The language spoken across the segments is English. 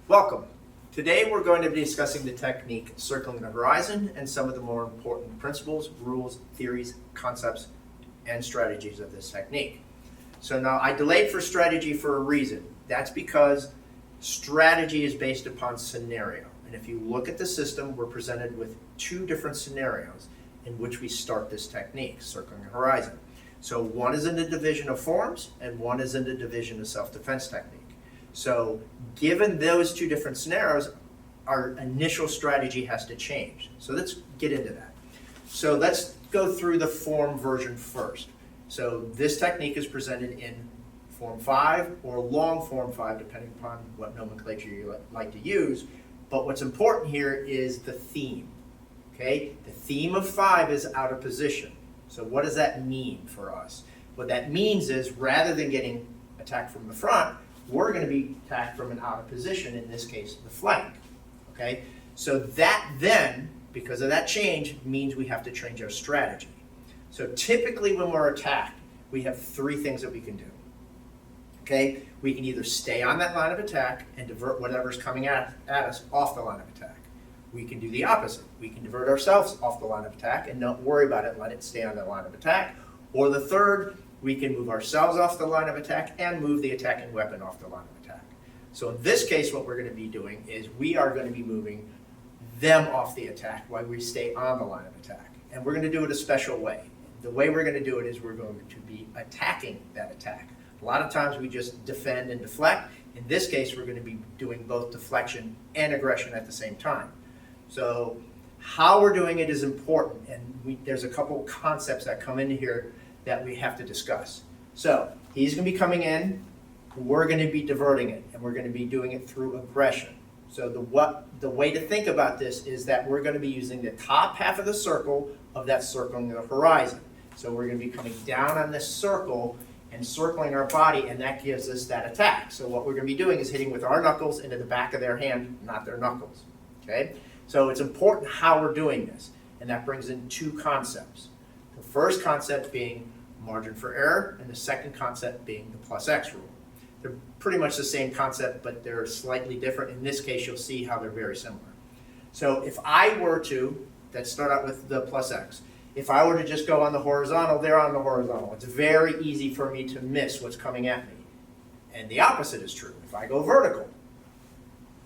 Welcome. Today we're going to be discussing the technique circling the horizon and some of the more important principles, rules, theories, concepts, and strategies of this technique. So now I delayed for strategy for a reason. That's because strategy is based upon scenario. And if you look at the system, we're presented with two different scenarios in which we start this technique, circling the horizon. So one is in the division of forms and one is in the division of self-defense technique. So given those two different scenarios, our initial strategy has to change. So let's get into that. So let's go through the form version first. So this technique is presented in form 5 or long form 5, depending upon what nomenclature you like to use. But what's important here is the theme. Okay? The theme of 5 is out of position. So what does that mean for us? What that means is rather than getting attacked from the front, we're going to be attacked from an out of position, in this case, the flank. Okay? So that then, because of that change, means we have to change our strategy. So typically when we're attacked, we have three things that we can do. Okay? We can either stay on that line of attack and divert whatever's coming at us off the line of attack. We can do the opposite. We can divert ourselves off the line of attack and not worry about it and let it stay on the line of attack. Or the third, we can move ourselves off the line of attack and move the attacking weapon off the line of attack. So in this case, what we're going to be doing is we are going to be moving them off the attack while we stay on the line of attack. And we're going to do it a special way. The way we're going to do it is we're going to be attacking that attack. A lot of times we just defend and deflect. In this case, we're going to be doing both deflection and aggression at the same time. So how we're doing it is important, and there's a couple of concepts that come into here that we have to discuss. So he's going to be coming in, we're going to be diverting it, and we're going to be doing it through aggression. So the way to think about this is that we're going to be using the top half of the circle of that circling the horizon. So we're going to be coming down on this circle and circling our body, and that gives us that attack. So what we're going to be doing is hitting with our knuckles into the back of their hand, not their knuckles. Okay? So it's important how we're doing this, and that brings in two concepts. The first concept being margin for error, and the second concept being the plus X rule. They're pretty much the same concept, but they're slightly different. In this case, you'll see how they're very similar. So if I were to, let's start out with the plus X. If I were to just go on the horizontal, they're on the horizontal. It's very easy for me to miss what's coming at me. And the opposite is true. If I go vertical,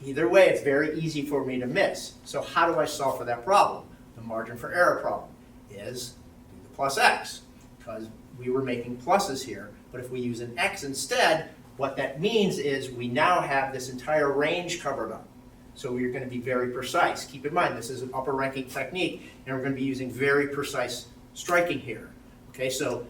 either way, it's very easy for me to miss. So how do I solve for that problem? The margin for error problem is the plus X, because we were making pluses here. But if we use an X instead, what that means is we now have this entire range covered up. So we're going to be very precise. Keep in mind, this is an upper ranking technique, and we're going to be using very precise striking here. Okay, so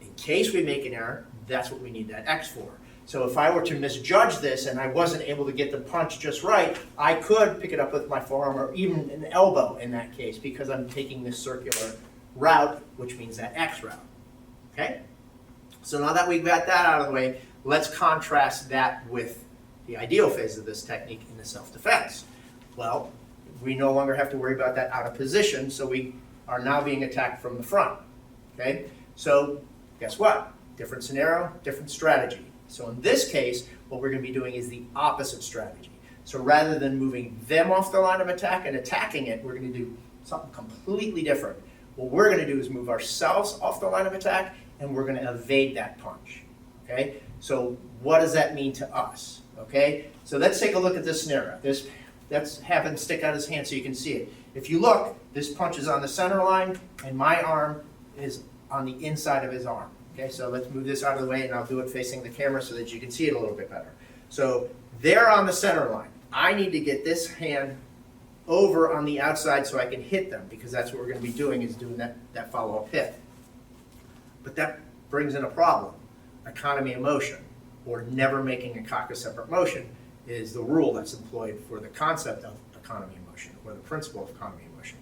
in case we make an error, that's what we need that X for. So if I were to misjudge this and I wasn't able to get the punch just right, I could pick it up with my forearm or even an elbow in that case, because I'm taking this circular route, which means that X route. Okay? So now that we've got that out of the way, let's contrast that with the ideal phase of this technique in the self-defense. Well, we no longer have to worry about that out of position, so we are now being attacked from the front. Okay? So guess what? Different scenario, different strategy. So in this case, what we're going to be doing is the opposite strategy. So rather than moving them off the line of attack and attacking it, we're going to do something completely different. What we're going to do is move ourselves off the line of attack, and we're going to evade that punch. Okay? So what does that mean to us? Okay? So let's take a look at this scenario. Let's have him stick out his hand so you can see it. If you look, this punch is on the center line, and my arm is on the inside of his arm. Okay, so let's move this out of the way, and I'll do it facing the camera so that you can see it a little bit better. So they're on the center line. I need to get this hand over on the outside so I can hit them, because that's what we're going to be doing, is doing that follow-up hit. But that brings in a problem. Economy of motion, or never making a cock a separate motion, is the rule that's employed for the concept of economy of motion, or the principle of economy of motion.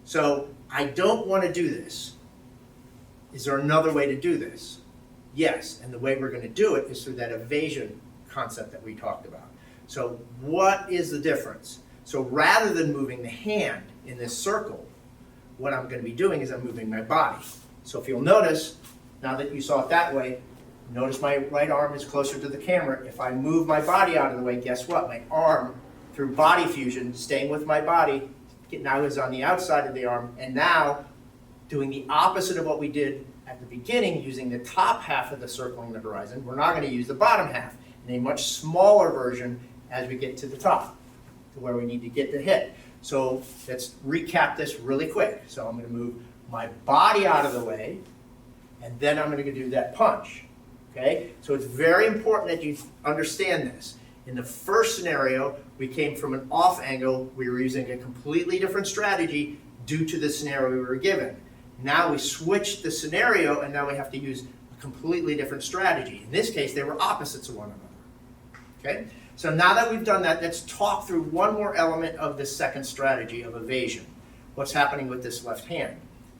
So I don't want to do this. Is there another way to do this? Yes, and the way we're going to do it is through that evasion concept that we talked about. So what is the difference? So rather than moving the hand in this circle, what I'm going to be doing is I'm moving my body. So if you'll notice, now that you saw it that way, Notice my right arm is closer to the camera. If I move my body out of the way, guess what? My arm, through body fusion, staying with my body, now is on the outside of the arm, and now doing the opposite of what we did at the beginning, using the top half of the circling the horizon. We're not going to use the bottom half in a much smaller version as we get to the top, to where we need to get the hit. So let's recap this really quick. So I'm going to move my body out of the way, and then I'm going to do that punch. Okay? So it's very important that you understand this. In the first scenario, we came from an off angle. We were using a completely different strategy due to the scenario we were given. Now we switched the scenario, and now we have to use a completely different strategy. In this case, they were opposites of one another. Okay? So now that we've done that, let's talk through one more element of this second strategy of evasion. What's happening with this left hand?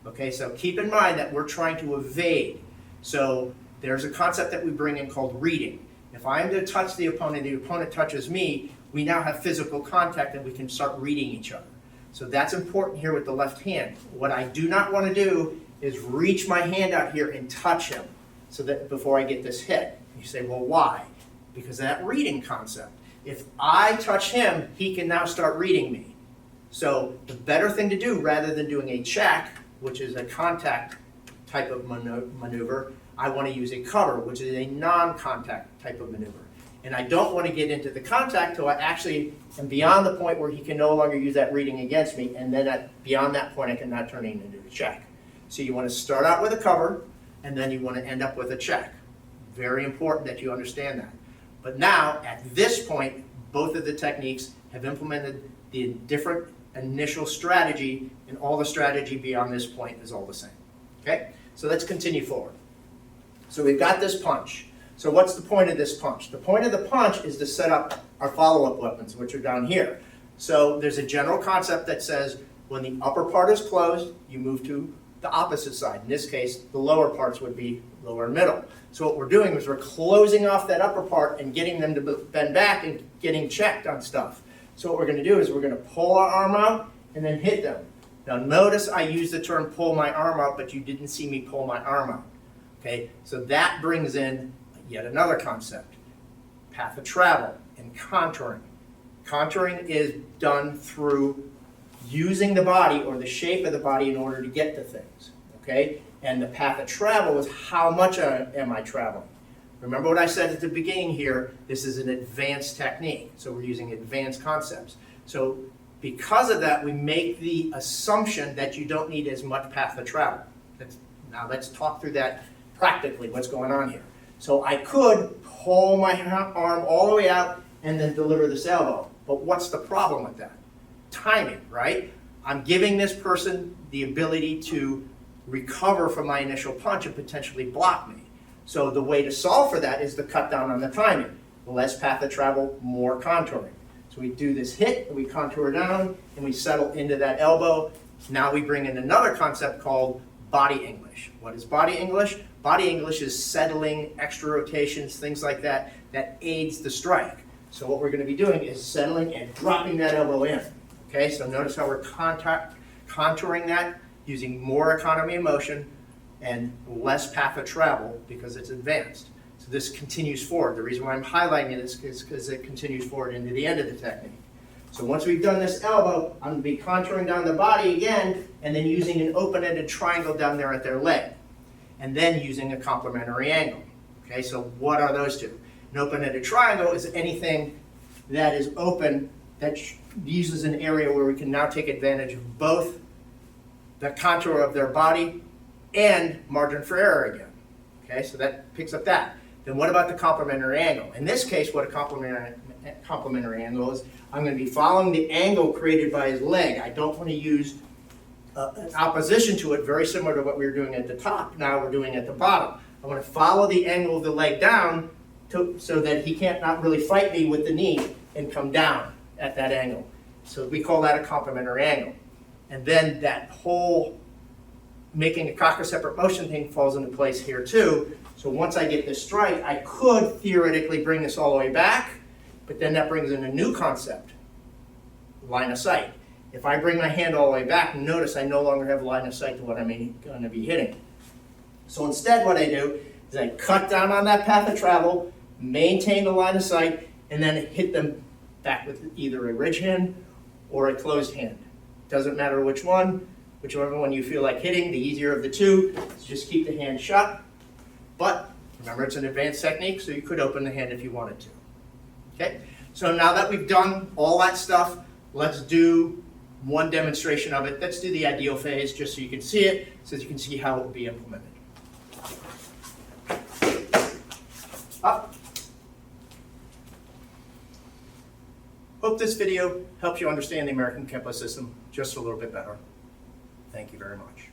Okay, so keep in mind that we're trying to evade. So there's a concept that we bring in called reading. If I am to touch the opponent touches me, we now have physical contact and we can start reading each other. So that's important here with the left hand. What I do not want to do is reach my hand out here and touch him so that before I get this hit. You say, well, why? Because of that reading concept. If I touch him, he can now start reading me. So the better thing to do, rather than doing a check, which is a contact type of maneuver, I want to use a cover, which is a non-contact type of maneuver. And I don't want to get into the contact till I actually am beyond the point where he can no longer use that reading against me, and then beyond that point I can now turn it into a check. So you want to start out with a cover, and then you want to end up with a check. Very important that you understand that. But now, at this point, both of the techniques have implemented the different initial strategy, and all the strategy beyond this point is all the same. Okay? So let's continue forward. So we've got this punch. So what's the point of this punch? The point of the punch is to set up our follow-up weapons, which are down here. So there's a general concept that says when the upper part is closed, you move to the opposite side. In this case, the lower parts would be lower and middle. So what we're doing is we're closing off that upper part and getting them to bend back and getting checked on stuff. So what we're going to do is we're going to pull our arm out and then hit them. Now notice I used the term pull my arm out, but you didn't see me pull my arm out. Okay, so that brings in yet another concept, path of travel and contouring. Contouring is done through using the body or the shape of the body in order to get to things. Okay, and the path of travel is how much am I traveling. Remember what I said at the beginning here, this is an advanced technique, so we're using advanced concepts. So because of that, we make the assumption that you don't need as much path of travel. Now let's talk through that practically, what's going on here. So I could pull my arm all the way out and then deliver this elbow, but what's the problem with that? Timing, right? I'm giving this person the ability to recover from my initial punch and potentially block me. So the way to solve for that is to cut down on the timing. Less path of travel, more contouring. So we do this hit, and we contour down, and we settle into that elbow. Now we bring in another concept called body English. What is body English? Body English is settling, extra rotations, things like that, that aids the strike. So what we're going to be doing is settling and dropping that elbow in. Okay, so notice how we're contouring that using more economy of motion and less path of travel because it's advanced. So this continues forward. The reason why I'm highlighting it is because it continues forward into the end of the technique. So once we've done this elbow, I'm going to be contouring down the body again and then using an open-ended triangle down there at their leg. And then using a complementary angle. Okay, so what are those two? An open-ended triangle is anything that is open that uses an area where we can now take advantage of both the contour of their body and margin for error again. Okay, so that picks up that. Then what about the complementary angle? In this case, what a complementary angle is, I'm going to be following the angle created by his leg. I don't want to use an opposition to it, very similar to what we were doing at the top. Now we're doing at the bottom. I want to follow the angle of the leg down so that he can't not really fight me with the knee and come down at that angle. So we call that a complementary angle. And then that whole making a cocker-separate motion thing falls into place here too. So once I get this strike, I could theoretically bring this all the way back, but then that brings in a new concept, line of sight. If I bring my hand all the way back, notice I no longer have line of sight to what I'm going to be hitting. So instead what I do is then cut down on that path of travel, maintain the line of sight, and then hit them back with either a ridge hand or a closed hand. Doesn't matter which one, whichever one you feel like hitting, the easier of the two, is just keep the hand shut. But remember, it's an advanced technique, so you could open the hand if you wanted to. Okay, so now that we've done all that stuff, let's do one demonstration of it. Let's do the ideal phase just so you can see it, so that you can see how it will be implemented. Up. Hope this video helps you understand the American Kenpo system just a little bit better. Thank you very much.